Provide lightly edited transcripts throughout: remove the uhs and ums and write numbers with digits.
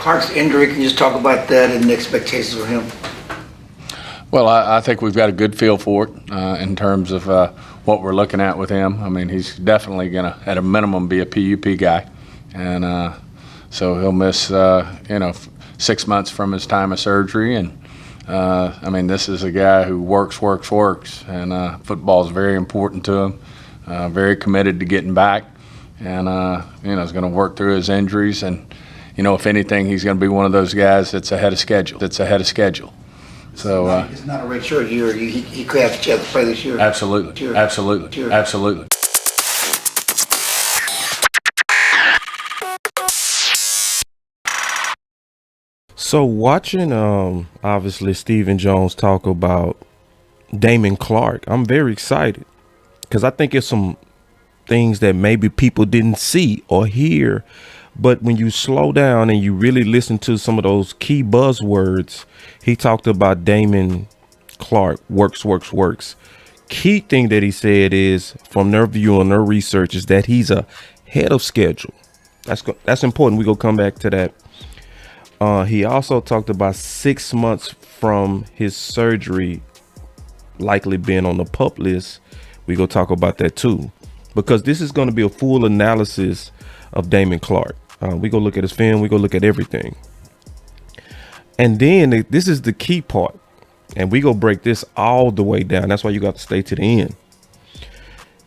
Clark's injury, can you just talk about that and the expectations for him? Well, I think we've got a good feel for it in terms of what we're looking at with him. I mean, he's definitely going to, at a minimum, be a PUP guy. And so he'll miss, 6 months from his time of surgery. And, I mean, this is a guy who works. And football is very important to him, very committed to getting back. And, is going to work through his injuries. And, if anything, he's going to be one of those guys that's ahead of schedule. So it's not a redshirt year. He could have a chance to play this year. Absolutely. So watching obviously Stephen Jones talk about Damone Clark, I'm very excited because I think it's some things that maybe people didn't see or hear. But when you slow down and you really listen to some of those key buzzwords, he talked about Damone Clark, works. Key thing that he said is, from their view and their research, is that he's ahead of schedule. That's important. We're going to come back to that. He also talked about 6 months from his surgery likely being on the PUP list. We're going to talk about that too, because this is going to be a full analysis of Damone Clark. We go look at his film. We go look at everything. And then this is the key part. And we go break this all the way down. That's why you got to stay to the end.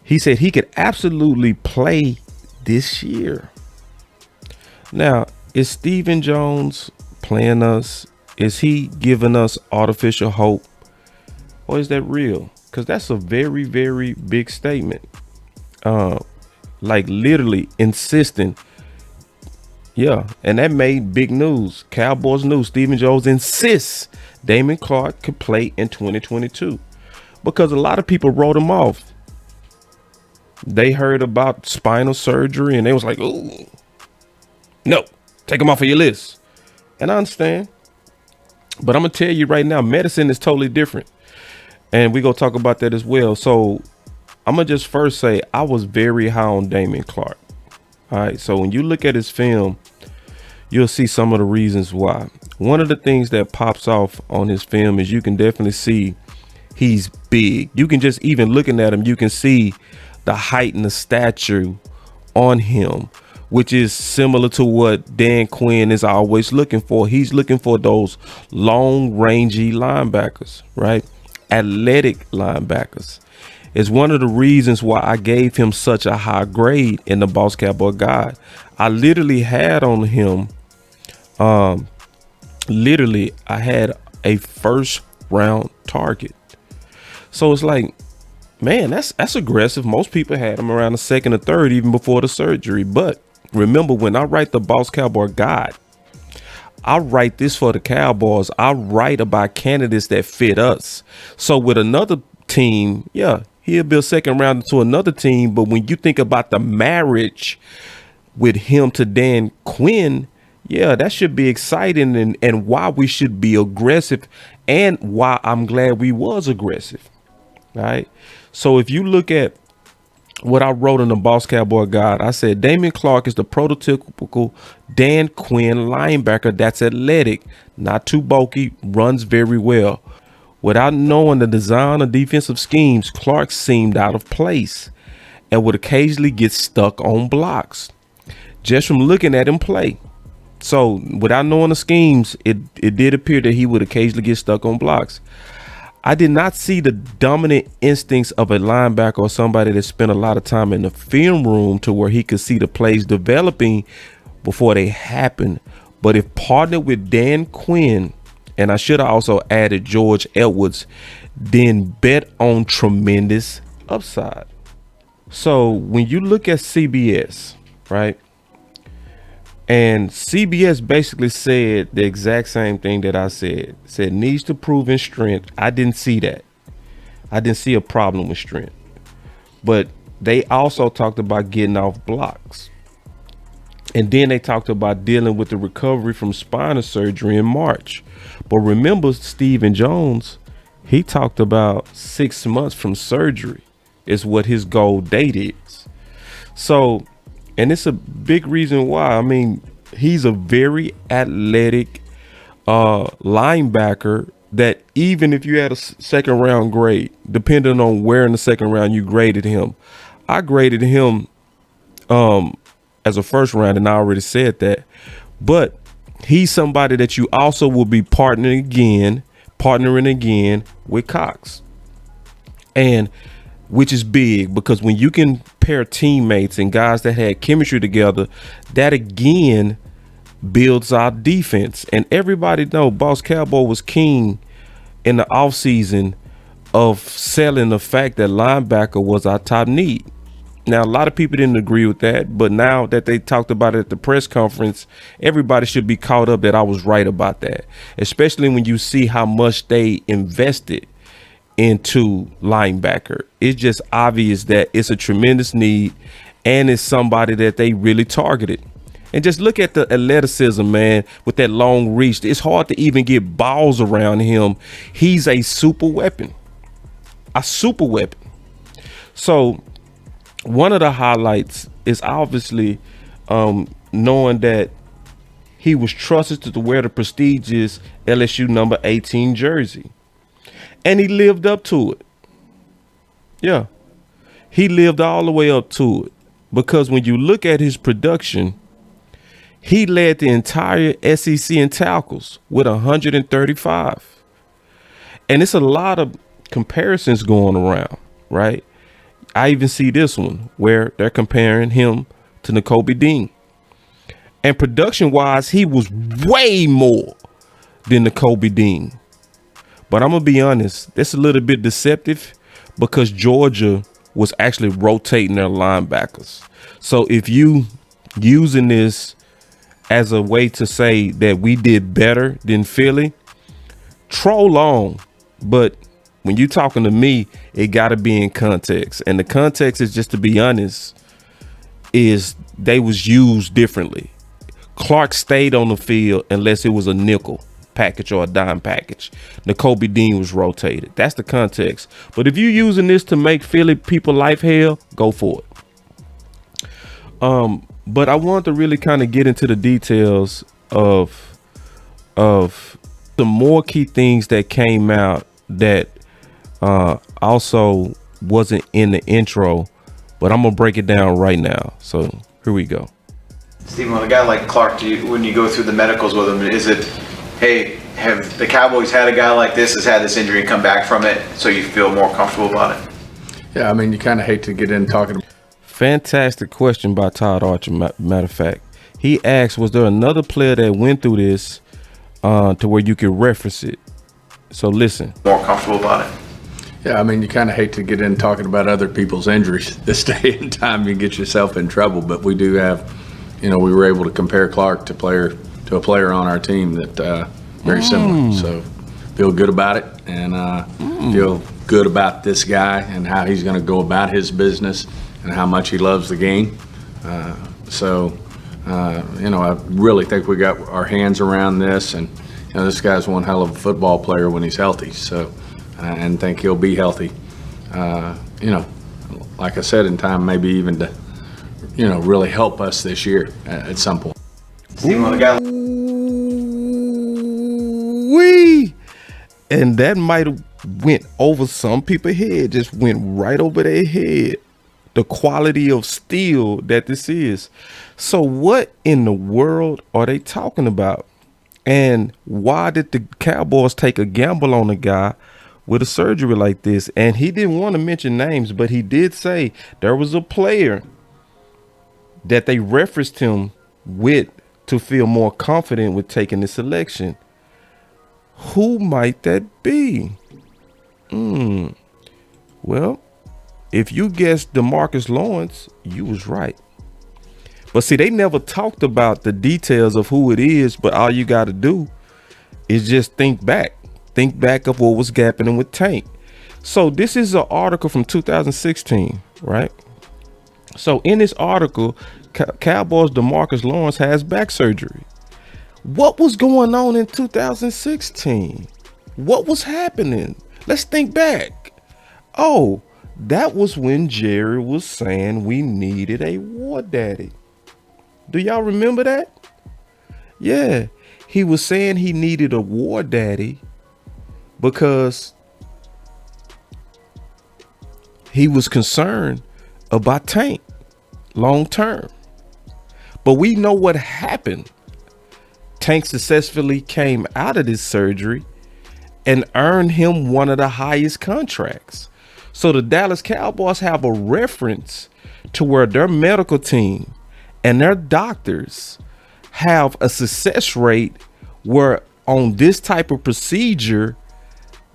He said he could absolutely play this year. Now, is Stephen Jones playing us? Is he giving us artificial hope? Or is that real? Because that's a very, very big statement. Like literally insisting. Yeah, and that made big news. Cowboys news. Stephen Jones insists Damone Clark could play in 2022 because a lot of people wrote him off. They heard about spinal surgery and they was like, "Ooh, no, take him off of your list." And I understand, but I'm gonna tell you right now, medicine is totally different, and we gonna talk about that as well. So I'm gonna just first say I was very high on Damone Clark. All right, so when you look at his film, you'll see some of the reasons why. One of the things that pops off on his film is you can definitely see he's big. You can just, even looking at him, you can see the height and the stature on him, which is similar to what Dan Quinn is always looking for. He's looking for those long, rangy linebackers, right? Athletic linebackers. It's one of the reasons why I gave him such a high grade in the Boss Cowboy God. I literally had on him, I had a first round target. So it's like, man, that's aggressive. Most people had him around the second or third, even before the surgery. But remember, when I write the Boss Cowboy God, I write this for the Cowboys. I write about candidates that fit us. So with another team, yeah, he'll be a second round to another team. But when you think about the marriage with him to Dan Quinn, yeah, that should be exciting, and why we should be aggressive, and why I'm glad we was aggressive. All right. So if you look at what I wrote in the Boss Cowboy God, I said Damone Clark is the prototypical Dan Quinn linebacker that's athletic, not too bulky, runs very well. Without knowing the design of defensive schemes, Clark seemed out of place and would occasionally get stuck on blocks just from looking at him play. So without knowing the schemes, it did appear that he would occasionally get stuck on blocks. I did not see the dominant instincts of a linebacker or somebody that spent a lot of time in the film room to where he could see the plays developing before they happen. But if partnered with Dan Quinn, and I should have also added George Edwards, then bet on tremendous upside. So when you look at CBS, right? And CBS basically said the exact same thing that I said. Said needs to prove in strength. I didn't see that. I didn't see a problem with strength. But they also talked about getting off blocks. And then they talked about dealing with the recovery from spinal surgery in March. But remember, Stephen Jones, he talked about 6 months from surgery is what his goal date is. So, and it's a big reason why. I mean, He's a very athletic linebacker that even if you had a second round grade, depending on where in the second round you graded him, I graded him as a first round, and I already said that. But he's somebody that you also will be partnering again with Cox. And which is big, because when you can pair teammates and guys that had chemistry together, that again builds our defense. And everybody know Boss Cowboy was king in the offseason of selling the fact that linebacker was our top need. Now, a lot of people didn't agree with that, but now that they talked about it at the press conference, everybody should be caught up that I was right about that, especially when you see how much they invested into linebacker. It's just obvious that it's a tremendous need, and it's somebody that they really targeted. And just look at the athleticism, man, with that long reach. It's hard to even get balls around him. He's a super weapon. A super weapon. So one of the highlights is obviously knowing that he was trusted to wear the prestigious LSU number 18 jersey. And he lived up to it. Yeah. He lived all the way up to it. Because when you look at his production, he led the entire SEC in tackles with 135. And it's a lot of comparisons going around, right? I even see this one where they're comparing him to Nakobe Dean. And production-wise, he was way more than Nakobe Dean. But I'm going to be honest, that's a little bit deceptive because Georgia was actually rotating their linebackers. So if you using this as a way to say that we did better than Philly, troll on. But when you're talking to me, it got to be in context. And the context is, just to be honest, is they was used differently. Clark stayed on the field unless it was a nickel package or a dime package. Nakobe Dean was rotated. That's the context. But if you're using this to make Philly people life hell, go for it. But I want to really kind of get into the details of the more key things that came out that also wasn't in the intro, but I'm gonna break it down right now. So here we go. Stephen, when a guy like Clark, when you go through the medicals with him, is it, hey, have the Cowboys had a guy like this, has had this injury and come back from it, so you feel more comfortable about it? Yeah, I mean, you kind of hate to get in talking. Fantastic question by Todd Archer. Matter of fact, he asked, was there another player that went through this to where you could reference it? So listen. More comfortable about it. Yeah, I mean, you kind of hate to get in talking about other people's injuries this day and time. You get yourself in trouble, but we do have, we were able to compare Clark to a player on our team that very similar. So feel good about it, and feel good about this guy and how he's going to go about his business and how much he loves the game. I really think we got our hands around this, and this guy's one hell of a football player when he's healthy. So, and think he'll be healthy. Like I said, in time, maybe even to, really help us this year at some point. Stephen, when a guy. Wee! And that might have went over some people's head, just went right over their head. The quality of steel that this is. So what in the world are they talking about? And why did the Cowboys take a gamble on a guy with a surgery like this? And he didn't want to mention names, but he did say there was a player that they referenced him with to feel more confident with taking the selection. Who might that be? Well, if you guessed DeMarcus Lawrence, you was right. But see, they never talked about the details of who it is, but all you got to do is just think back. Think back of what was happening with Tank. So this is an article from 2016, right? So in this article, Cowboys DeMarcus Lawrence has back surgery. What was going on in 2016? What was happening? Let's think back. Oh, that was when Jerry was saying we needed a war daddy. Do y'all remember that? Yeah, he was saying he needed a war daddy because he was concerned about Tank long term. But we know what happened. Tank successfully came out of this surgery and earned him one of the highest contracts. So the Dallas Cowboys have a reference to where their medical team and their doctors have a success rate where on this type of procedure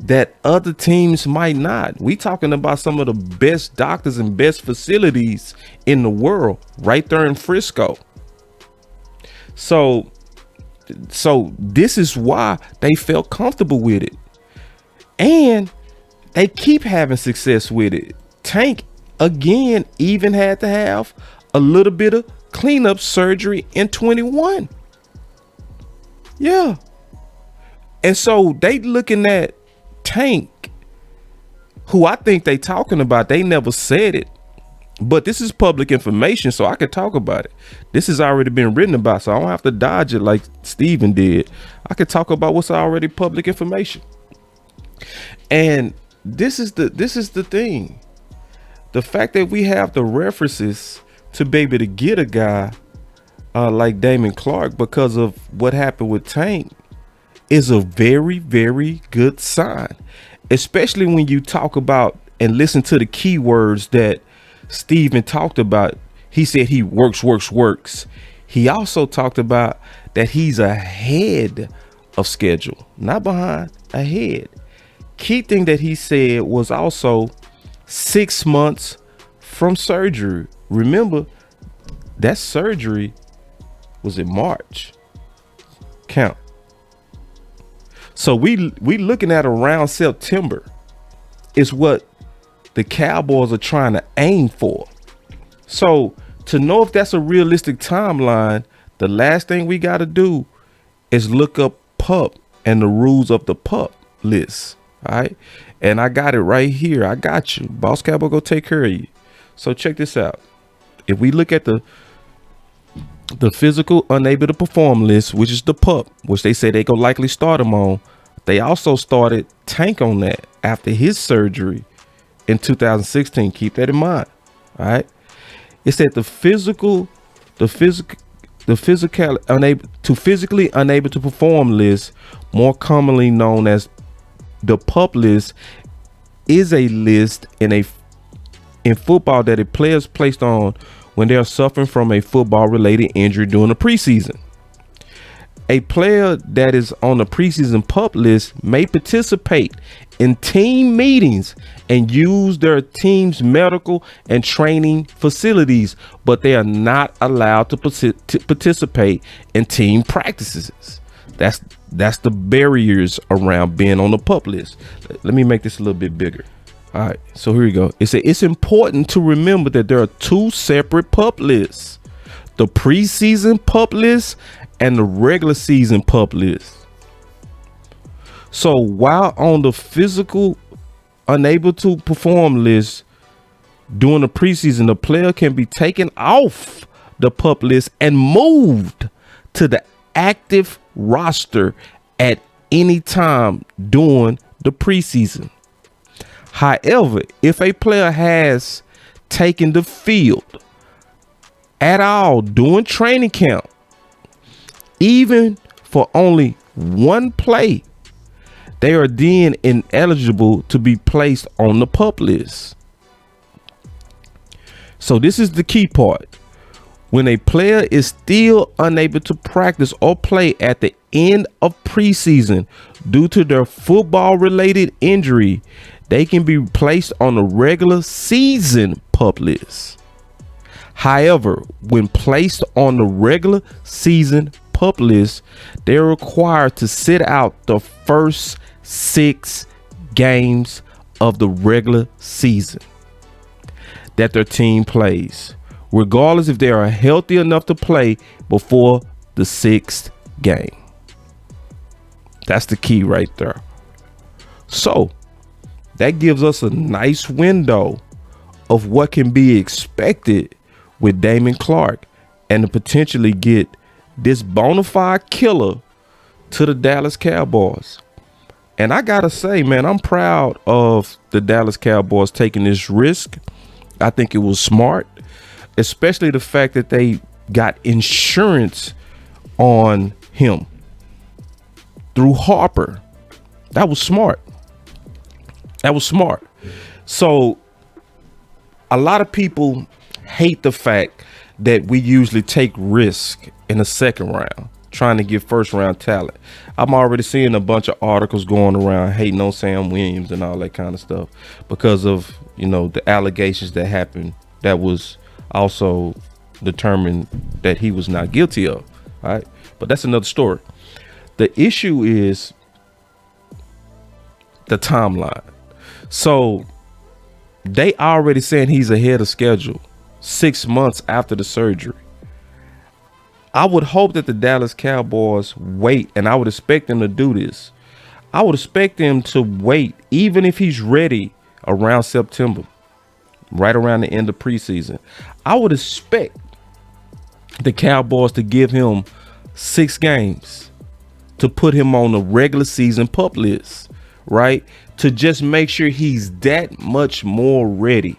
that other teams might not. We talking about some of the best doctors and best facilities in the world right there in Frisco. So this is why they felt comfortable with it. And they keep having success with it. Tank, again, even had to have a little bit of cleanup surgery in 21. Yeah. And so they looking at Tank, who I think they talking about. They never said it, but this is public information, so I could talk about it. This has already been written about, so I don't have to dodge it like Steven did. I could talk about what's already public information. And this is the thing. The fact that we have the references to be able to get a guy like Damone Clark because of what happened with Tank is a very, very good sign, especially when you talk about and listen to the keywords that Steven talked about. He said he works. He also talked about that he's ahead of schedule, not behind, ahead. Key thing that he said was also 6 months from surgery. Remember, that surgery was in March. Count. So we looking at around September is what the Cowboys are trying to aim for. So to know if that's a realistic timeline, the last thing we got to do is look up PUP and the rules of the PUP list. All right. And I got it right here. I got you. Boss Cowboy go take care of you. So check this out. If we look at the physical unable to perform list, which is the PUP, which they say they go likely start him on, they also started Tank on that after his surgery in 2016. Keep that in mind. All right. It said the physically unable to perform list, more commonly known as the PUP list, is a list in football that a player is placed on when they are suffering from a football related injury during the preseason. A player that is on the preseason PUP list may participate in team meetings and use their team's medical and training facilities, but they are not allowed to participate in team practices. That's the barriers around being on the PUP list. Let me make this a little bit bigger. All right, so here we go. It says it's important to remember that there are two separate PUP lists: the preseason PUP list and the regular season PUP list. So while on the physical unable to perform list during the preseason, the player can be taken off the PUP list and moved to the active roster at any time during the preseason. However, if a player has taken the field at all during training camp, even for only one play, they are then ineligible to be placed on the PUP list. So this is the key part. When a player is still unable to practice or play at the end of preseason due to their football related injury, they can be placed on the regular season PUP list. However, when placed on the regular season PUP list, they're required to sit out the first 6 games of the regular season that their team plays, regardless if they are healthy enough to play before the 6th game. That's the key right there. So that gives us a nice window of what can be expected with Damone Clark and to potentially get this bona fide killer to the Dallas Cowboys. And I gotta say, man, I'm proud of the Dallas Cowboys taking this risk. I think it was smart, especially the fact that they got insurance on him through Harper. That was smart. That was smart. So a lot of people hate the fact that we usually take risk in the second round, trying to get first round talent. I'm already seeing a bunch of articles going around hating on Sam Williams and all that kind of stuff because of, you know, the allegations that happened that was also determined that he was not guilty of. All right. But that's another story. The issue is the timeline. So they already saying he's ahead of schedule 6 months after the surgery. I would hope that the Dallas Cowboys wait, and I would expect them to do this. I would expect them to wait, even if he's ready around September, right around the end of preseason. I would expect the Cowboys to give him 6 games to put him on the regular season PUP list, right? To just make sure he's that much more ready.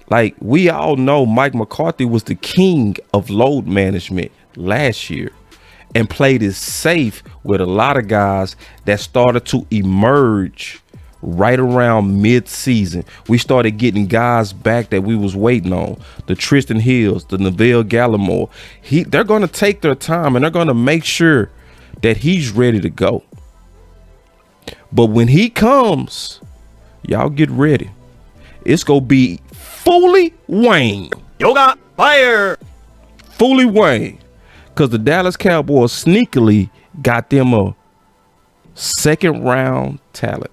Like, we all know Mike McCarthy was the king of load management last year and played it safe with a lot of guys that started to emerge right around mid-season. We started getting guys back that we was waiting on. The Tristan Hills, the Neville Gallimore. They're going to take their time and they're going to make sure that he's ready to go. But when he comes, y'all get ready. It's going to be Fully Wayne. Yoga fire. Fully Wayne. Because the Dallas Cowboys sneakily got them a second round talent.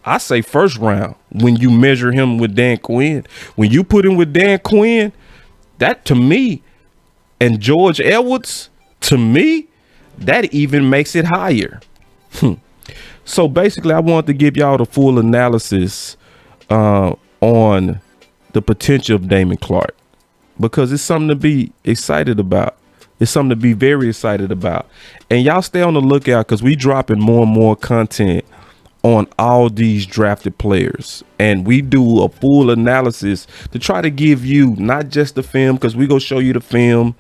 I say first round when you measure him with Dan Quinn. When you put him with Dan Quinn, that to me, and George Edwards, to me, that even makes it higher. So basically, I wanted to give y'all the full analysis on the potential of Damone Clark, because it's something to be excited about. It's something to be very excited about. And y'all stay on the lookout, because we dropping more and more content on all these drafted players. And we do a full analysis to try to give you not just the film, because we go show you the film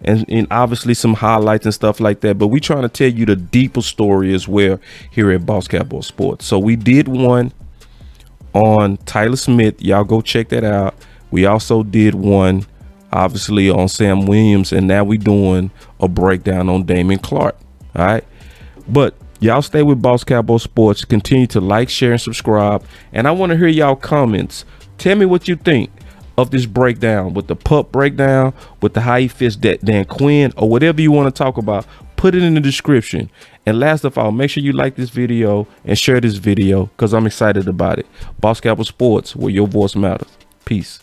and obviously some highlights and stuff like that. But we trying to tell you the deeper story as well here at Boss Cowboy Sports. So we did one on Tyler Smith. Y'all go check that out. We also did one obviously on Sam Williams, and now we doing a breakdown on Damone Clark. All right, but y'all stay with Boss Cowboy Sports. Continue to like, share, and subscribe. And I want to hear y'all comments. Tell me what you think of this breakdown, with the PUP breakdown, with the how he fits that Dan Quinn, or whatever you want to talk about. Put it in the description. And last of all, make sure you like this video and share this video, because I'm excited about it. Boss Cowboy Sports, where your voice matters. Peace.